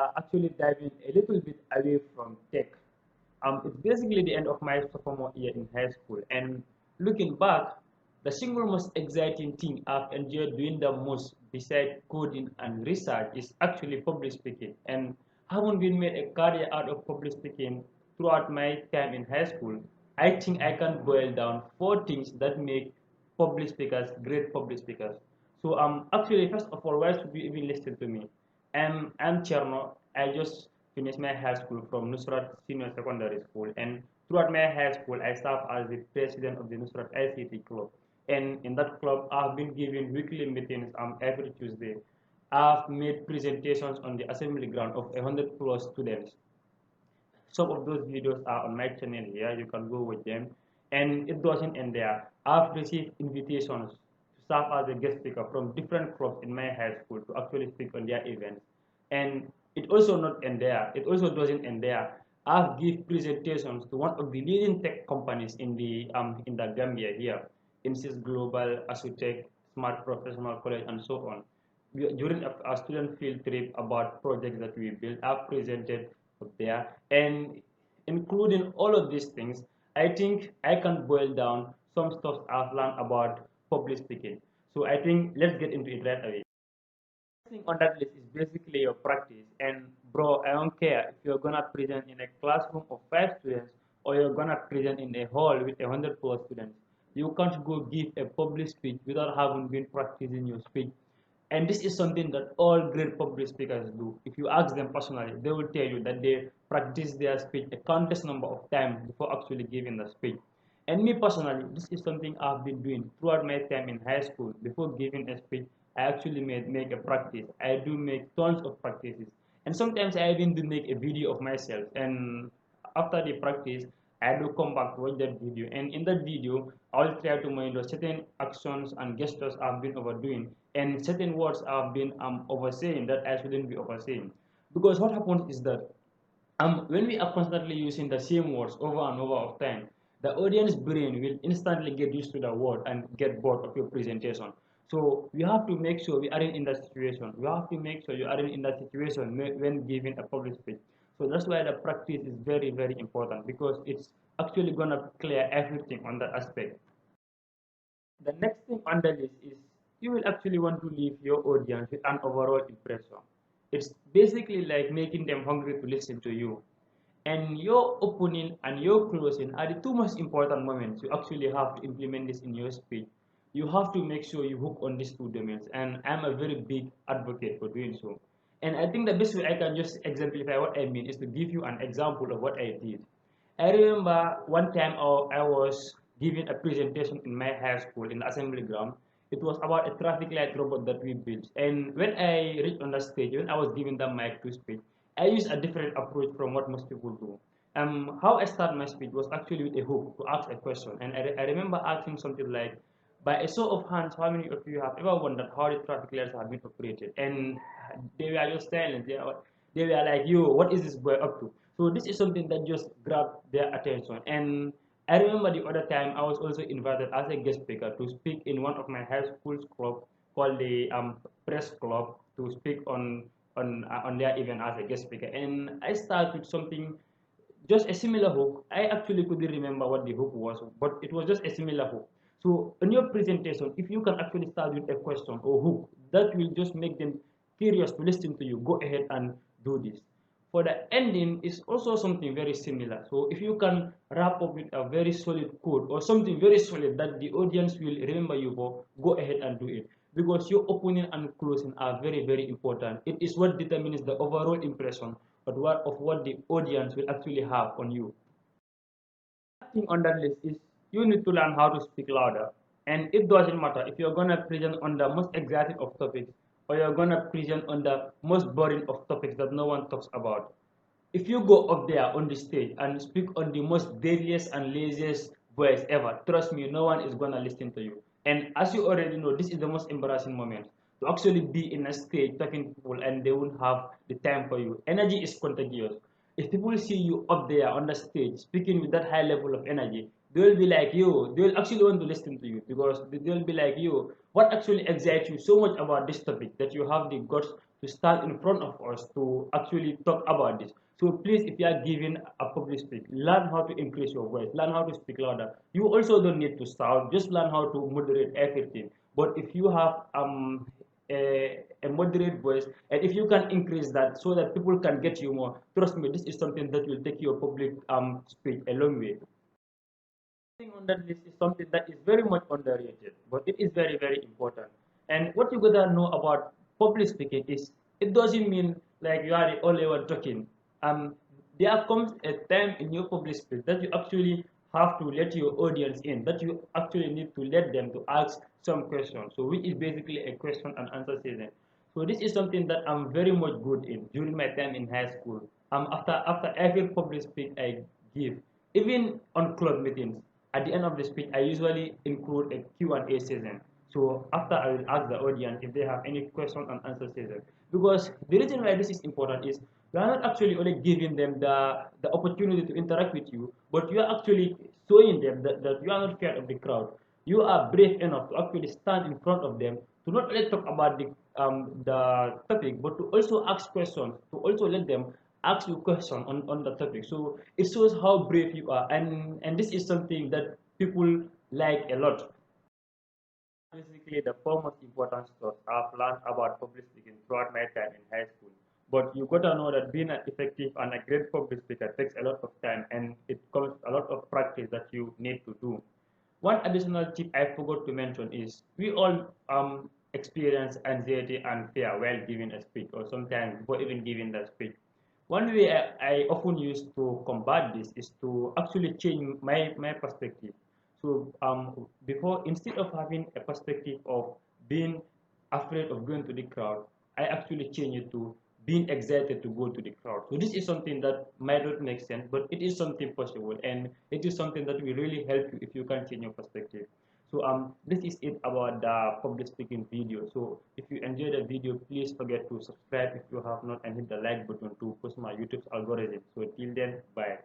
are actually diving a little bit away from tech. It's basically the end of my sophomore year in high school, and looking back, the single most exciting thing I've enjoyed doing the most besides coding and research is actually public speaking. And having been made a career out of public speaking throughout my time in high school, I think I can boil down four things that make public speakers great public speakers. So actually first of all, why should you even listen to me? I'm Cherno. I just finished my high school from Nusrat Senior Secondary School, and throughout my high school I served as the president of the Nusrat ICT club. And in that club I've been giving weekly meetings every Tuesday. I've made presentations on the assembly ground of 100 plus students. Some of those videos are on my channel here. You can go with them. And it doesn't end there. I've received invitations to serve as a guest speaker from different clubs in my high school to actually speak on their events. And it also not end there. It also doesn't end there. I've give presentations to one of the leading tech companies in the Gambia here, Insys Global, Asutech, Smart Professional College, and so on. During a student field trip about projects that we built, I've presented there, and including all of these things, I think I can boil down some stuff I've learned about public speaking. So I think let's get into it right away. Thing on that list is basically your practice. And bro, I don't care if you're gonna present in a classroom of 5 students or you're gonna present in a hall with 100 plus students. You can't go give a public speech without having been practicing your speech. And this is something that all great public speakers do. If you ask them personally, they will tell you that they practice their speech a countless number of times before actually giving the speech. And me personally, this is something I've been doing throughout my time in high school. Before giving a speech, I actually make a practice. I do make tons of practices. And sometimes I even do make a video of myself. And after the practice, I do come back to watch that video. And in that video, I'll try to monitor certain actions and gestures I've been overdoing and certain words I've been oversaying that I shouldn't be oversaying. Because what happens is that when we are constantly using the same words over and over of time, the audience brain will instantly get used to the word and get bored of your presentation. So we have to make sure we aren't in that situation. We have to make sure you aren't in that situation when giving a public speech. So that's why the practice is very, very important because it's actually gonna clear everything on that aspect. The next thing on the list is you will actually want to leave your audience with an overall impression. It's basically like making them hungry to listen to you. And your opening and your closing are the two most important moments you actually have to implement this in your speech. You have to make sure you hook on these two domains, and I'm a very big advocate for doing so. And I think the best way I can just exemplify what I mean is to give you an example of what I did. I remember one time I was giving a presentation in my high school in the assembly ground. It was about a traffic light robot that we built. And when I reached on the stage, when I was giving the mic to speak, I used a different approach from what most people do. How I start my speech was actually with a hook to ask a question. And I remember asking something like, by a show of hands, how many of you have ever wondered how the traffic lights have been operated? And they were just silent. They were like, yo, what is this boy up to? So this is something that just grabbed their attention. And I remember the other time I was also invited as a guest speaker to speak in one of my high school's club called the press club to speak on their event as a guest speaker. And I started with something just a similar hook. I actually couldn't remember what the hook was, but it was just a similar hook. So in your presentation, if you can actually start with a question or hook, that will just make them curious to listen to you. Go ahead and do this. For the ending, is also something very similar. So if you can wrap up with a very solid code or something very solid that the audience will remember you for, go ahead and do it. Because your opening and closing are very, very important. It is what determines the overall impression of what the audience will actually have on you. Thing on that list is you need to learn how to speak louder. And it doesn't matter if you're gonna present on the most exciting of topics or you're gonna present on the most boring of topics that no one talks about. If you go up there on the stage and speak on the most deadliest and laziest voice ever, trust me, no one is gonna listen to you. And as you already know, this is the most embarrassing moment to actually be in a stage talking to people and they won't have the time for you. Energy is contagious. If people see you up there on the stage speaking with that high level of energy, they will be like you. They will actually want to listen to you because they will be like you. What actually excites you so much about this topic that you have the guts to stand in front of us to actually talk about this. So please, if you are giving a public speak, learn how to increase your voice, learn how to speak louder. You also don't need to shout, just learn how to moderate everything. But if you have a moderate voice, and if you can increase that so that people can get you more, trust me, this is something that will take your public speech a long way. Thing on that list is something that is very much underrated, but it is very, very important. And what you gotta know about public speaking is it doesn't mean like you are the only one talking. There comes a time in your public speech that you actually have to let your audience in, that you actually need to let them to ask some questions. So which is basically a question and answer season. So this is something that I'm very much good in during my time in high school. After every public speech I give, even on club meetings, at the end of the speech, I usually include a Q&A session. So after I will ask the audience if they have any question and answer session. Because the reason why this is important is you are not actually only giving them the opportunity to interact with you, but you are actually showing them that you are not scared of the crowd. You are brave enough to actually stand in front of them to not only talk about the topic, but to also ask questions, to also let them ask you question on the topic. So it shows how brave you are, and this is something that people like a lot. Basically, the four most important stuff I've learned about public speaking throughout my time in high school. But you gotta know that being an effective and a great public speaker takes a lot of time, and it comes a lot of practice that you need to do. One additional tip I forgot to mention is we all experience anxiety and fear while giving a speech, or sometimes before even giving the speech. One way I often use to combat this is to actually change my perspective. So before, instead of having a perspective of being afraid of going to the crowd, I actually change it to being excited to go to the crowd. So this is something that might not make sense, but it is something possible, and it is something that will really help you if you can change your perspective. So this is it about the public speaking video. So if you enjoyed the video, please forget to subscribe if you have not, and hit the like button to push my YouTube's algorithm. So till then, bye.